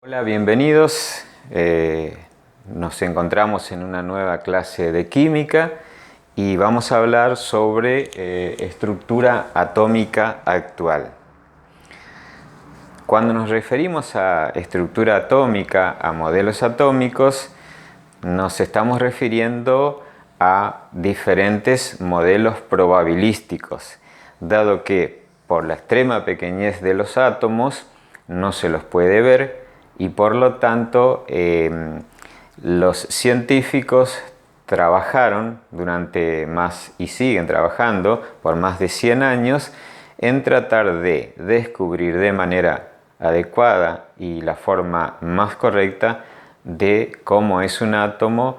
Hola, bienvenidos. Nos encontramos en una nueva clase de química y vamos a hablar sobre estructura atómica actual. Cuando nos referimos a estructura atómica, a modelos atómicos, nos estamos refiriendo a diferentes modelos probabilísticos, dado que por la extrema pequeñez de los átomos no se los puede ver y por lo tanto los científicos trabajaron y siguen trabajando por más de 100 años en tratar de descubrir de manera adecuada y la forma más correcta de cómo es un átomo,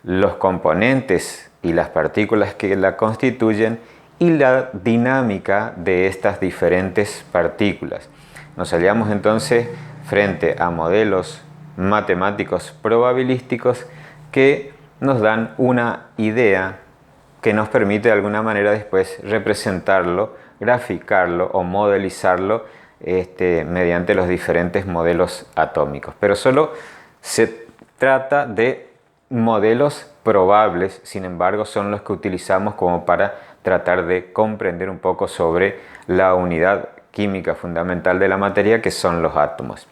los componentes y las partículas que la constituyen y la dinámica de estas diferentes partículas. Nos hallamos entonces frente a modelos matemáticos probabilísticos que nos dan una idea que nos permite de alguna manera después representarlo, graficarlo o modelizarlo mediante los diferentes modelos atómicos. Pero solo se trata de modelos probables, sin embargo son los que utilizamos como para tratar de comprender un poco sobre la unidad química fundamental de la materia, que son los átomos.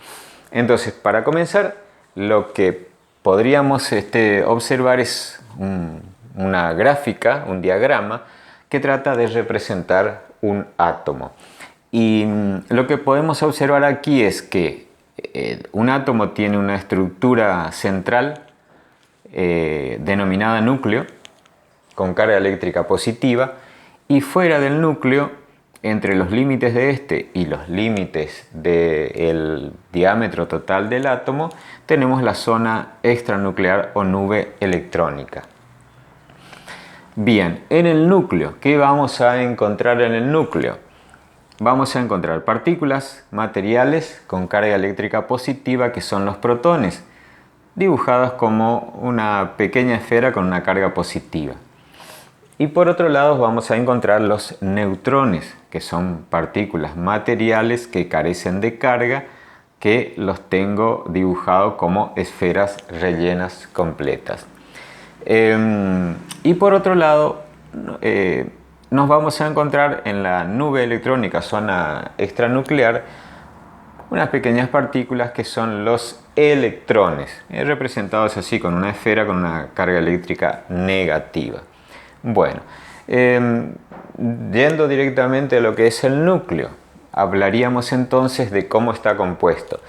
Entonces, para comenzar, lo que podríamos observar es una gráfica, un diagrama que trata de representar un átomo. Y lo que podemos observar aquí es que un átomo tiene una estructura central denominada núcleo, con carga eléctrica positiva, y fuera del núcleo, entre los límites de este y los límites del diámetro total del átomo, tenemos la zona extranuclear o nube electrónica. Bien, en el núcleo, ¿qué vamos a encontrar en el núcleo? Vamos a encontrar partículas materiales con carga eléctrica positiva, que son los protones, dibujadas como una pequeña esfera con una carga positiva. Y por otro lado vamos a encontrar los neutrones, que son partículas materiales que carecen de carga, que los tengo dibujados como esferas rellenas completas. Y por otro lado nos vamos a encontrar en la nube electrónica, zona extranuclear, unas pequeñas partículas que son los electrones, representados así con una esfera con una carga eléctrica negativa. Bueno, yendo directamente a lo que es el núcleo, hablaríamos entonces de cómo está compuesto.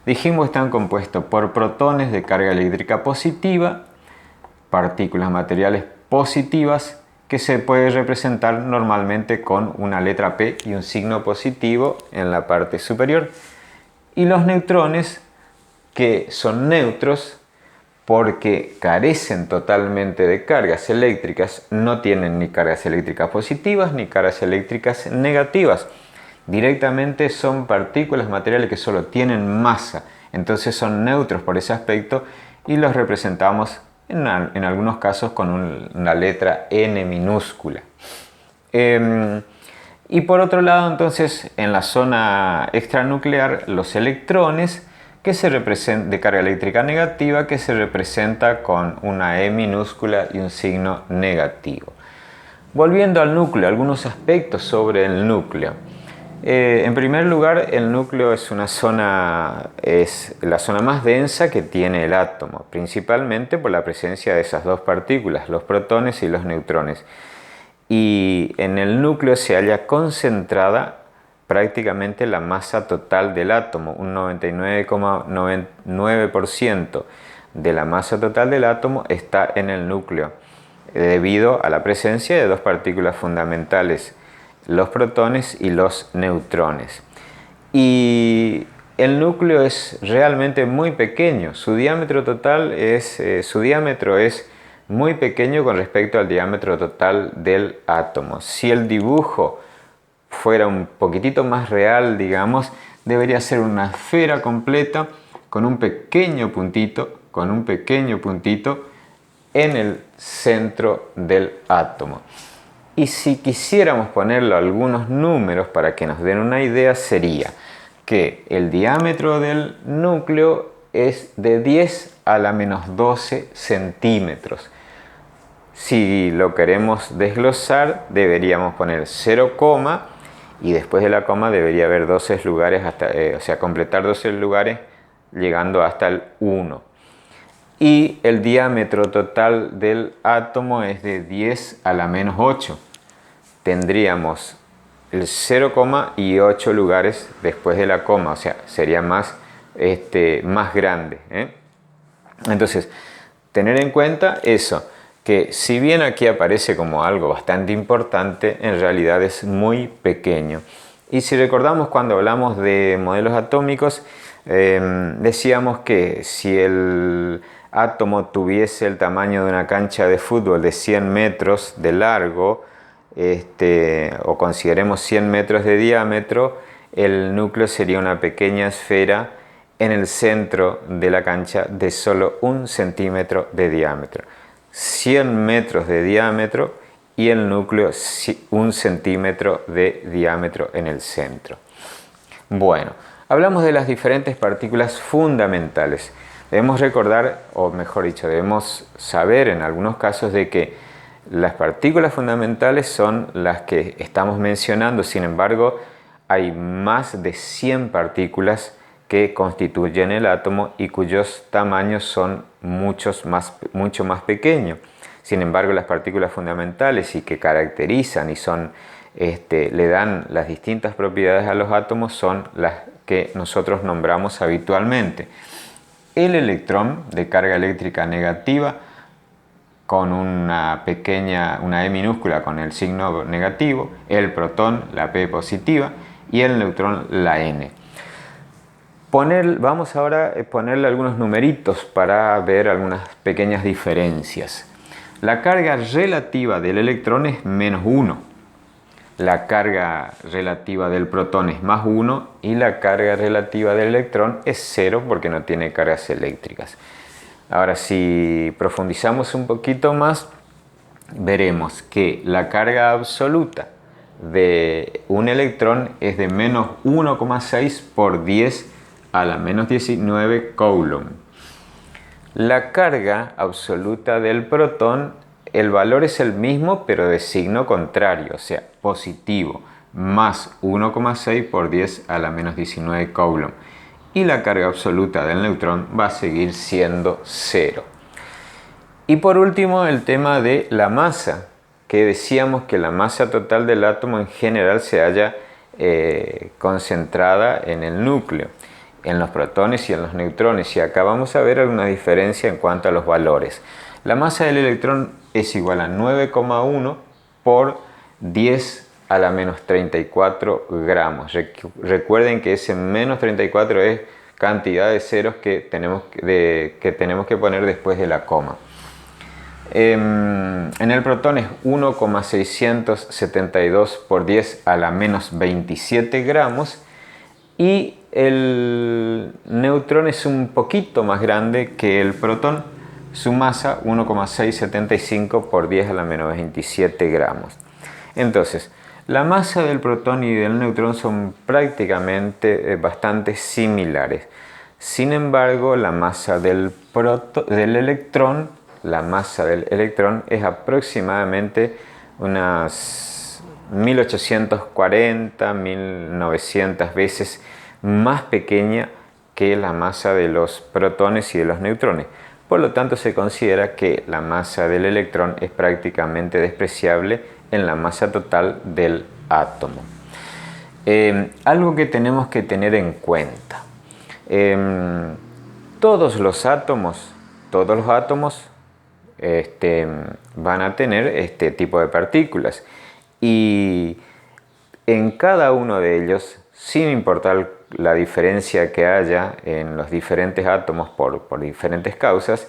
Dijimos que están compuestos por protones de carga eléctrica positiva, partículas materiales positivas, que se puede representar normalmente con una letra P y un signo positivo en la parte superior. Y los neutrones, que son neutros, porque carecen totalmente de cargas eléctricas, no tienen ni cargas eléctricas positivas ni cargas eléctricas negativas. Directamente son partículas materiales que solo tienen masa, entonces son neutros por ese aspecto y los representamos en algunos casos con una letra N minúscula. Y por otro lado, entonces, en la zona extranuclear, los electrones, que se representa de carga eléctrica negativa, que se representa con una E minúscula y un signo negativo. Volviendo al núcleo, algunos aspectos sobre el núcleo. En primer lugar, el núcleo es la zona más densa que tiene el átomo, principalmente por la presencia de esas dos partículas, los protones y los neutrones. Y en el núcleo se halla concentrada prácticamente la masa total del átomo, un 99,99% de la masa total del átomo está en el núcleo, debido a la presencia de dos partículas fundamentales, los protones y los neutrones. Y el núcleo es realmente muy pequeño, su diámetro es muy pequeño con respecto al diámetro total del átomo. Si el dibujo fuera un poquitito más real, digamos, debería ser una esfera completa con un pequeño puntito en el centro del átomo. Y si quisiéramos ponerle algunos números para que nos den una idea, sería que el diámetro del núcleo es de 10 a la menos 12 centímetros. Si lo queremos desglosar, deberíamos poner 0, y después de la coma debería haber 12 lugares, o sea, completar 12 lugares llegando hasta el 1. Y el diámetro total del átomo es de 10 a la menos 8. Tendríamos el 0, y 8 lugares después de la coma, o sea, sería más grande, ¿eh? Entonces, tener en cuenta eso, que si bien aquí aparece como algo bastante importante, en realidad es muy pequeño. Y si recordamos cuando hablamos de modelos atómicos, decíamos que si el átomo tuviese el tamaño de una cancha de fútbol de 100 metros de largo, o consideremos 100 metros de diámetro, el núcleo sería una pequeña esfera en el centro de la cancha de solo 1 centímetro de diámetro. 100 metros de diámetro y el núcleo 1 centímetro de diámetro en el centro. Bueno, hablamos de las diferentes partículas fundamentales. Debemos recordar, o mejor dicho, debemos saber en algunos casos de que las partículas fundamentales son las que estamos mencionando. Sin embargo, hay más de 100 partículas que constituyen el átomo y cuyos tamaños son mucho más pequeños. Sin embargo, las partículas fundamentales y que caracterizan y le dan las distintas propiedades a los átomos son las que nosotros nombramos habitualmente. El electrón de carga eléctrica negativa con una E minúscula con el signo negativo, el protón, la P positiva, y el neutrón, la N. Vamos ahora a ponerle algunos numeritos para ver algunas pequeñas diferencias. La carga relativa del electrón es menos 1. La carga relativa del protón es más 1 y la carga relativa del electrón es 0 porque no tiene cargas eléctricas. Ahora, si profundizamos un poquito más, veremos que la carga absoluta de un electrón es de menos 1,6 por 10 a la menos 19 coulomb. La carga absoluta del protón, el valor es el mismo pero de signo contrario, o sea, positivo, más 1,6 por 10 a la menos 19 coulomb. Y la carga absoluta del neutrón va a seguir siendo 0. Y por último, el tema de la masa, que decíamos que la masa total del átomo en general se halla concentrada en el núcleo, en los protones y en los neutrones, y acá vamos a ver alguna diferencia en cuanto a los valores. La masa del electrón es igual a 9,1 por 10 a la menos 34 gramos. Recuerden que ese menos 34 es cantidad de ceros que tenemos que poner después de la coma. En el protón es 1,672 por 10 a la menos 27 gramos y el neutrón es un poquito más grande que el protón. Su masa 1,675 por 10 a la menos 27 gramos. Entonces, la masa del protón y del neutrón son prácticamente bastante similares. Sin embargo, la masa del electrón es aproximadamente unas 1840, 1900 veces más pequeña que la masa de los protones y de los neutrones. Por lo tanto, se considera que la masa del electrón es prácticamente despreciable en la masa total del átomo. Algo que tenemos que tener en cuenta. Todos los átomos van a tener este tipo de partículas y en cada uno de ellos, sin importar la diferencia que haya en los diferentes átomos por diferentes causas,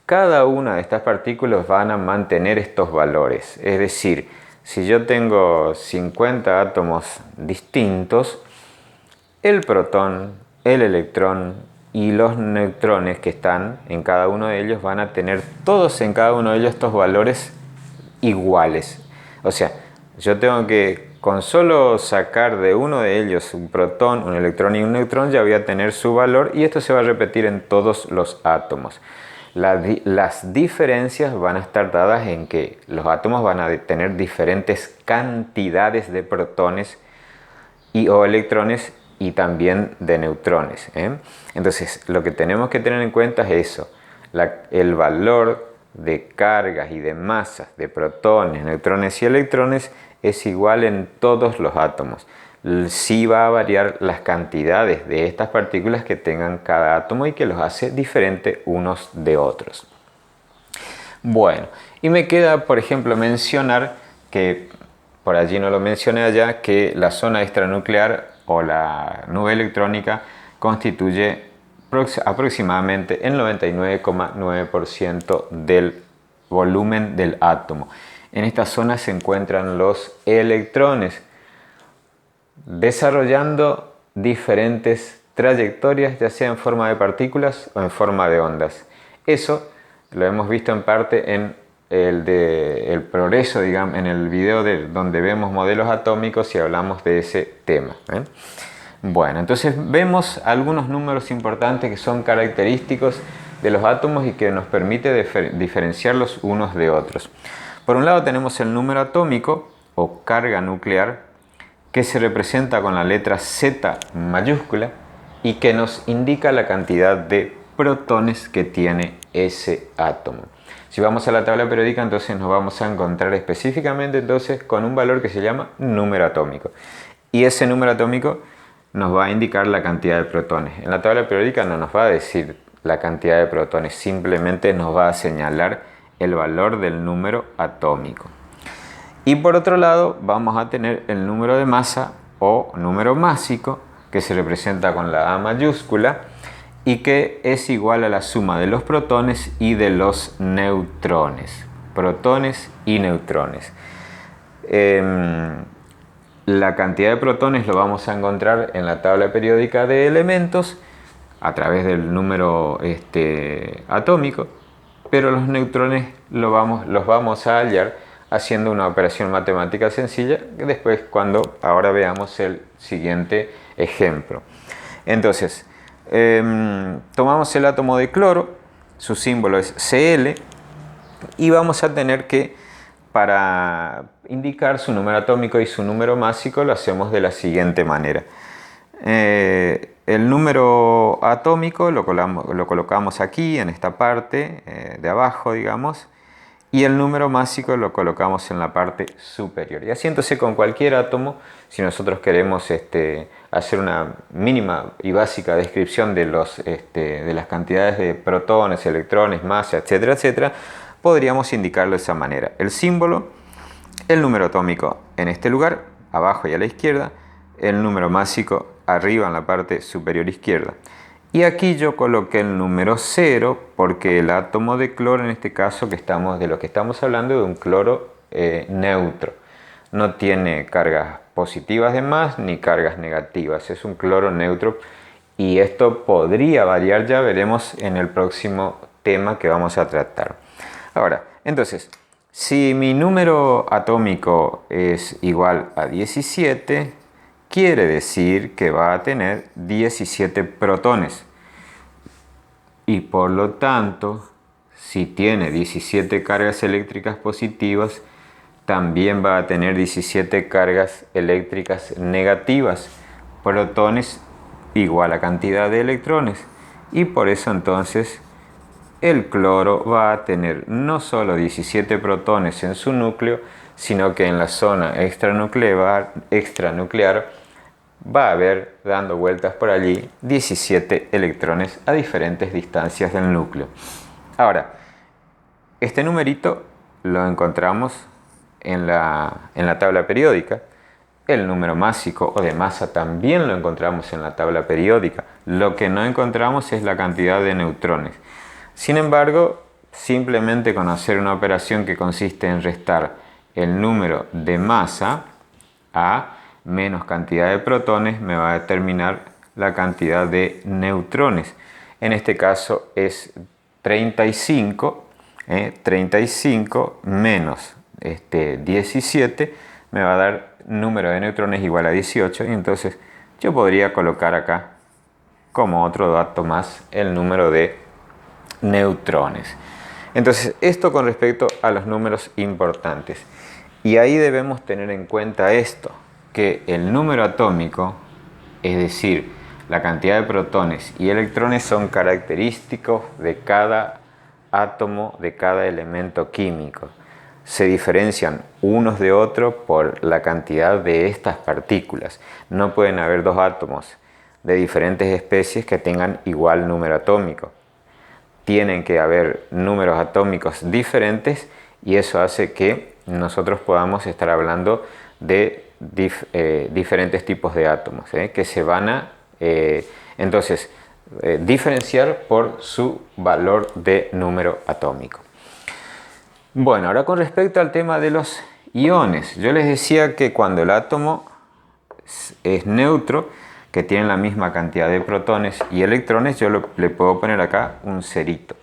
cada una de estas partículas van a mantener estos valores. Es decir, si yo tengo 50 átomos distintos, el protón, el electrón y los neutrones que están en cada uno de ellos van a tener todos en cada uno de ellos estos valores iguales. O sea, yo tengo que con solo sacar de uno de ellos un protón, un electrón y un neutrón ya voy a tener su valor, y esto se va a repetir en todos los átomos. Las diferencias van a estar dadas en que los átomos van a tener diferentes cantidades de protones o electrones, y también de neutrones. Entonces, lo que tenemos que tener en cuenta es eso. El valor de cargas y de masas de protones, neutrones y electrones es igual en todos los átomos. Sí va a variar las cantidades de estas partículas que tengan cada átomo y que los hace diferentes unos de otros. Bueno, y me queda, por ejemplo, mencionar que, por allí no lo mencioné allá, que la zona extranuclear o la nube electrónica constituye aproximadamente el 99,9% del volumen del átomo. En esta zona se encuentran los electrones desarrollando diferentes trayectorias, ya sea en forma de partículas o en forma de ondas. Eso lo hemos visto en parte en el progreso, digamos, en el video donde vemos modelos atómicos y hablamos de ese tema. Bueno, entonces vemos algunos números importantes que son característicos de los átomos y que nos permite diferenciarlos unos de otros. Por un lado tenemos el número atómico o carga nuclear, que se representa con la letra Z mayúscula y que nos indica la cantidad de protones que tiene ese átomo. Si vamos a la tabla periódica, entonces nos vamos a encontrar específicamente entonces con un valor que se llama número atómico. Y ese número atómico nos va a indicar la cantidad de protones. En la tabla periódica no nos va a decir la cantidad de protones, simplemente nos va a señalar el valor del número atómico. Y por otro lado vamos a tener el número de masa o número másico, que se representa con la A mayúscula y que es igual a la suma de los protones y de los neutrones. Protones y neutrones. La cantidad de protones lo vamos a encontrar en la tabla periódica de elementos a través del número atómico, pero los neutrones los vamos a hallar haciendo una operación matemática sencilla, que después ahora veamos el siguiente ejemplo. Entonces, tomamos el átomo de cloro, su símbolo es Cl, y vamos a tener que, para indicar su número atómico y su número másico, lo hacemos de la siguiente manera. El número atómico lo colocamos aquí, en esta parte de abajo, digamos, y el número másico lo colocamos en la parte superior. Y así entonces con cualquier átomo, si nosotros queremos hacer una mínima y básica descripción de las cantidades de protones, electrones, masa, etcétera, etcétera, podríamos indicarlo de esa manera. El símbolo, el número atómico en este lugar, abajo y a la izquierda, el número másico arriba en la parte superior izquierda. Y aquí yo coloqué el número 0 porque el átomo de cloro, en este caso de lo que estamos hablando, de un cloro neutro. No tiene cargas positivas de más ni cargas negativas, es un cloro neutro, y esto podría variar, ya veremos en el próximo tema que vamos a tratar. Ahora, entonces, si mi número atómico es igual a 17, quiere decir que va a tener 17 protones. Y por lo tanto, si tiene 17 cargas eléctricas positivas, también va a tener 17 cargas eléctricas negativas. Protones igual a cantidad de electrones. Y por eso entonces el cloro va a tener no solo 17 protones en su núcleo, sino que en la zona extranuclear va a haber, dando vueltas por allí, 17 electrones a diferentes distancias del núcleo. Ahora, este numerito lo encontramos en la tabla periódica. El número másico o de masa también lo encontramos en la tabla periódica. Lo que no encontramos es la cantidad de neutrones. Sin embargo, simplemente con hacer una operación que consiste en restar el número de masa a menos cantidad de protones, me va a determinar la cantidad de neutrones. En este caso es 35 menos 17 me va a dar número de neutrones igual a 18 y entonces yo podría colocar acá como otro dato más el número de neutrones. Entonces, esto con respecto a los números importantes. Y ahí debemos tener en cuenta esto, que el número atómico, es decir, la cantidad de protones y electrones, son característicos de cada átomo, de cada elemento químico. Se diferencian unos de otros por la cantidad de estas partículas. No pueden haber dos átomos de diferentes especies que tengan igual número atómico. Tienen que haber números atómicos diferentes y eso hace que nosotros podamos estar hablando de diferentes tipos de átomos, que se van a diferenciar por su valor de número atómico. Bueno, ahora con respecto al tema de los iones, yo les decía que cuando el átomo es neutro, que tienen la misma cantidad de protones y electrones, yo le puedo poner acá un cerito.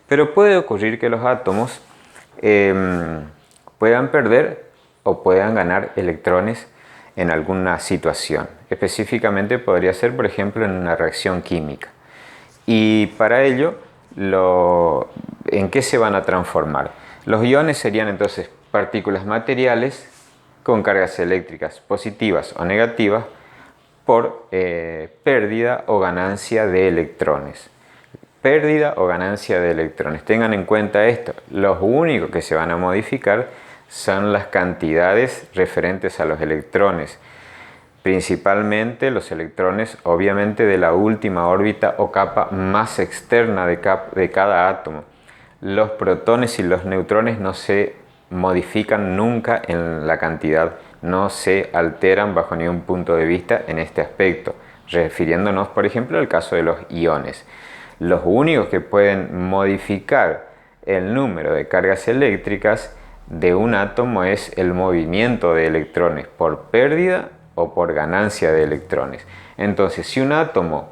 Pero puede ocurrir que los átomos puedan perder o puedan ganar electrones en alguna situación. Específicamente podría ser, por ejemplo, en una reacción química. Y para ello, ¿en qué se van a transformar? Los iones serían entonces partículas materiales con cargas eléctricas positivas o negativas por pérdida o ganancia de electrones. Pérdida o ganancia de electrones. Tengan en cuenta esto. Los únicos que se van a modificar son las cantidades referentes a los electrones. Principalmente los electrones, obviamente, de la última órbita o capa más externa de cada átomo. Los protones y los neutrones no se modifican nunca en la cantidad, no se alteran bajo ningún punto de vista en este aspecto, refiriéndonos, por ejemplo, al caso de los iones. Los únicos que pueden modificar el número de cargas eléctricas de un átomo es el movimiento de electrones por pérdida o por ganancia de electrones. Entonces, si un átomo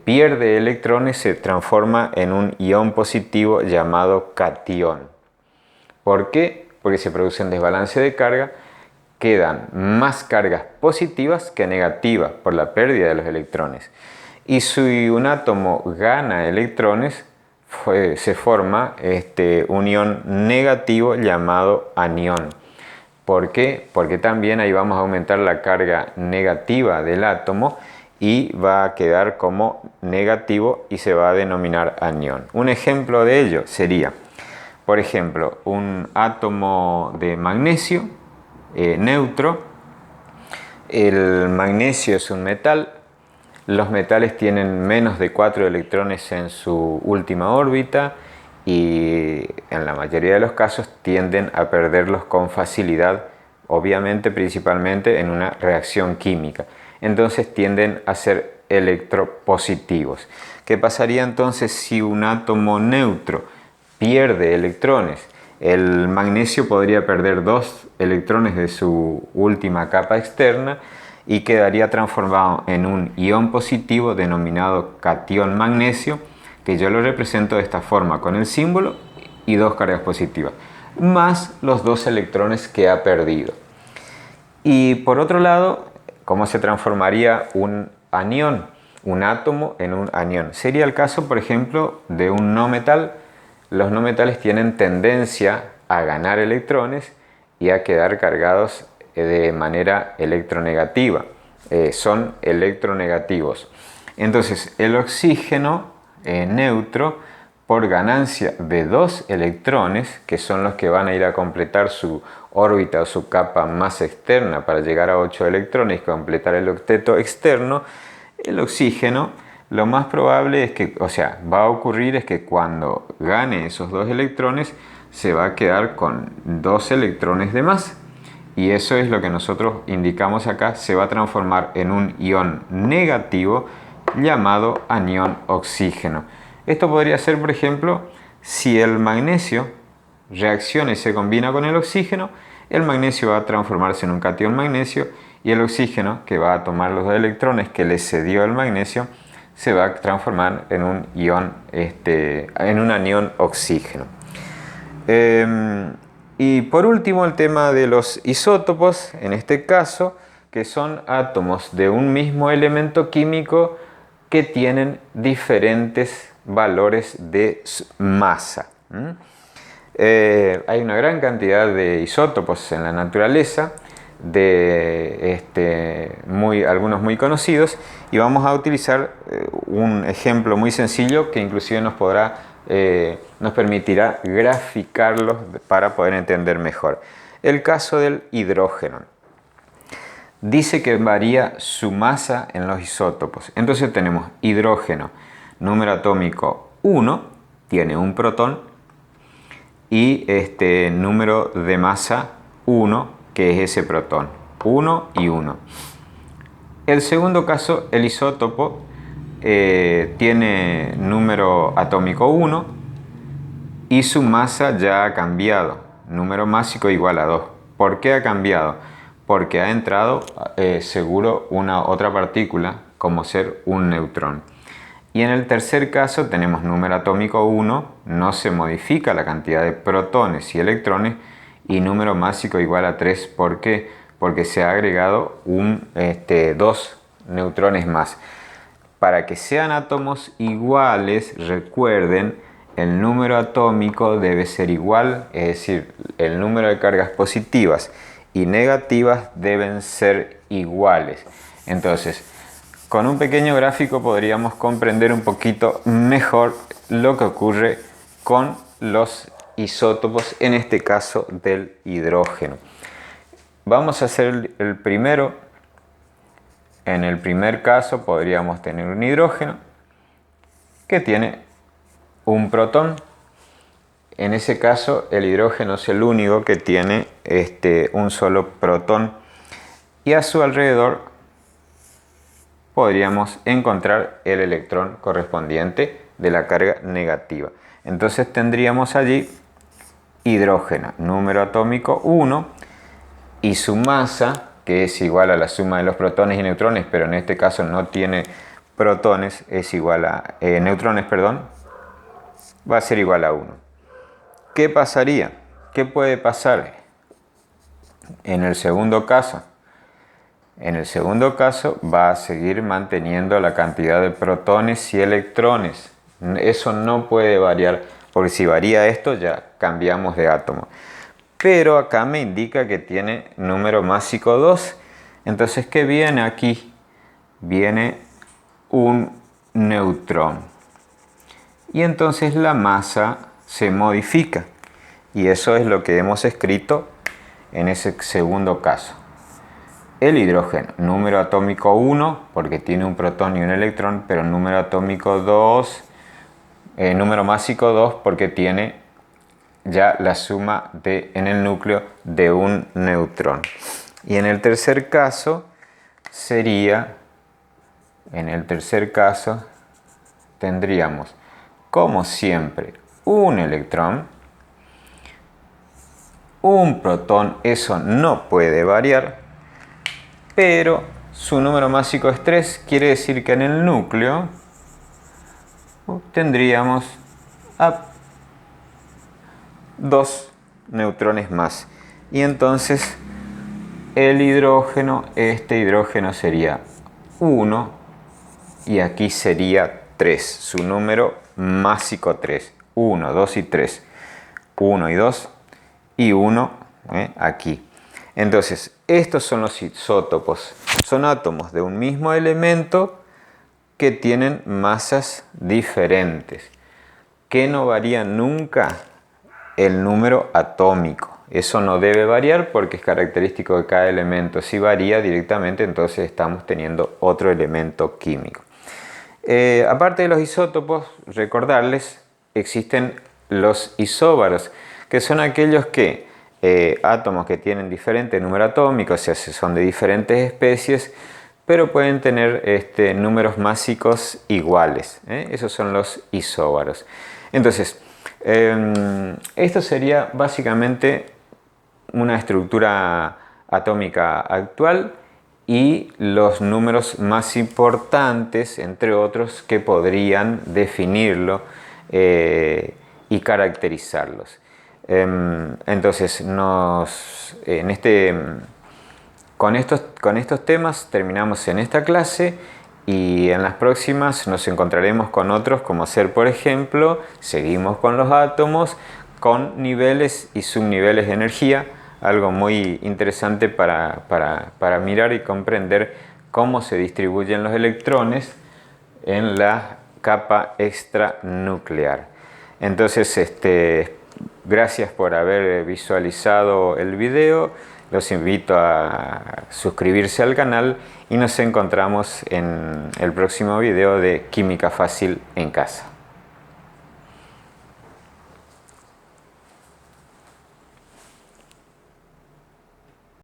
pierde electrones, se transforma en un ion positivo llamado catión. ¿Por qué? Porque se produce un desbalance de carga, quedan más cargas positivas que negativas por la pérdida de los electrones. Y si un átomo gana electrones, se forma un ion negativo llamado anión. ¿Por qué? Porque también ahí vamos a aumentar la carga negativa del átomo y va a quedar como negativo y se va a denominar anión. Un ejemplo de ello sería, por ejemplo, un átomo de magnesio neutro. El magnesio es un metal. Los metales tienen menos de 4 electrones en su última órbita y en la mayoría de los casos tienden a perderlos con facilidad, obviamente principalmente en una reacción química. Entonces tienden a ser electropositivos. ¿Qué pasaría entonces si un átomo neutro pierde electrones? El magnesio podría perder 2 electrones de su última capa externa y quedaría transformado en un ion positivo denominado catión magnesio, que yo lo represento de esta forma con el símbolo y 2 cargas positivas, más los 2 electrones que ha perdido. Y por otro lado, ¿cómo se transformaría un anión? Un átomo en un anión. Sería el caso, por ejemplo, de un no metal. Los no metales tienen tendencia a ganar electrones y a quedar cargados de manera electronegativa. Son electronegativos. Entonces, el oxígeno neutro, por ganancia de 2 electrones, que son los que van a ir a completar su órbita o su capa más externa para llegar a 8 electrones y completar el octeto externo, el oxígeno, lo más probable es que, va a ocurrir es que cuando gane esos 2 electrones, se va a quedar con 2 electrones de más. Y eso es lo que nosotros indicamos acá, se va a transformar en un ion negativo llamado anión oxígeno. Esto podría ser, por ejemplo, si el magnesio reacciona y se combina con el oxígeno, el magnesio va a transformarse en un catión magnesio y el oxígeno, que va a tomar los 2 electrones que le cedió el magnesio, se va a transformar en un ion, en un anión oxígeno. Y por último, el tema de los isótopos, en este caso, que son átomos de un mismo elemento químico que tienen diferentes valores de masa. Hay una gran cantidad de isótopos en la naturaleza, algunos muy conocidos, y vamos a utilizar un ejemplo muy sencillo que inclusive nos permitirá graficarlos para poder entender mejor. El caso del hidrógeno. Dice que varía su masa en los isótopos. Entonces tenemos hidrógeno, número atómico 1, tiene un protón, y número de masa 1, que es ese protón, 1 y 1. El segundo caso, el isótopo tiene número atómico 1 y su masa ya ha cambiado, número másico igual a 2. ¿Por qué ha cambiado? Porque ha entrado seguro una otra partícula, como ser un neutrón. Y en el tercer caso tenemos número atómico 1, no se modifica la cantidad de protones y electrones, y número másico igual a 3. ¿Por qué? Porque se ha agregado 2 neutrones más. Para que sean átomos iguales, recuerden, el número atómico debe ser igual, es decir, el número de cargas positivas y negativas deben ser iguales. Entonces, con un pequeño gráfico podríamos comprender un poquito mejor lo que ocurre con los isótopos, en este caso del hidrógeno. Vamos a hacer el primero. En el primer caso podríamos tener un hidrógeno que tiene un protón. En ese caso el hidrógeno es el único que tiene un solo protón, y a su alrededor podríamos encontrar el electrón correspondiente de la carga negativa. Entonces tendríamos allí hidrógeno, número atómico 1, y su masa, que es igual a la suma de los protones y neutrones, pero en este caso no tiene protones, es igual a neutrones, perdón, va a ser igual a 1. ¿Qué pasaría? ¿Qué puede pasar en el segundo caso? En el segundo caso va a seguir manteniendo la cantidad de protones y electrones. Eso no puede variar, porque si varía esto ya cambiamos de átomo. Pero acá me indica que tiene número másico 2. Entonces, ¿qué viene aquí? Viene un neutrón. Y entonces la masa se modifica. Y eso es lo que hemos escrito en ese segundo caso. El hidrógeno, número atómico 1, porque tiene un protón y un electrón, pero número atómico 2, número másico 2, porque tiene ya la suma en el núcleo de un neutrón. Y en el tercer caso tendríamos, como siempre, un electrón, un protón, eso no puede variar, pero su número másico es 3, quiere decir que en el núcleo tendríamos 2 neutrones más. Y entonces el hidrógeno, este hidrógeno sería 1 y aquí sería 3, su número másico 3. 1, 2 y 3. 1 y 2 y 1 aquí. Entonces, estos son los isótopos. Son átomos de un mismo elemento que tienen masas diferentes. ¿Qué no varía nunca? El número atómico. Eso no debe variar porque es característico de cada elemento. Si varía directamente, entonces estamos teniendo otro elemento químico. Aparte de los isótopos, recordarles, existen los isóbaros, que son aquellos átomos que tienen diferente número atómico, o sea, son de diferentes especies, pero pueden tener números másicos iguales. Esos son los isóbaros. Entonces, esto sería básicamente una estructura atómica actual y los números más importantes, entre otros, que podrían definirlo y caracterizarlos. Entonces, con estos temas terminamos en esta clase y en las próximas nos encontraremos con otros como ser, por ejemplo, seguimos con los átomos, con niveles y subniveles de energía, algo muy interesante para mirar y comprender cómo se distribuyen los electrones en la capa extranuclear. Entonces, gracias por haber visualizado el video. Los invito a suscribirse al canal y nos encontramos en el próximo video de Química Fácil en Casa.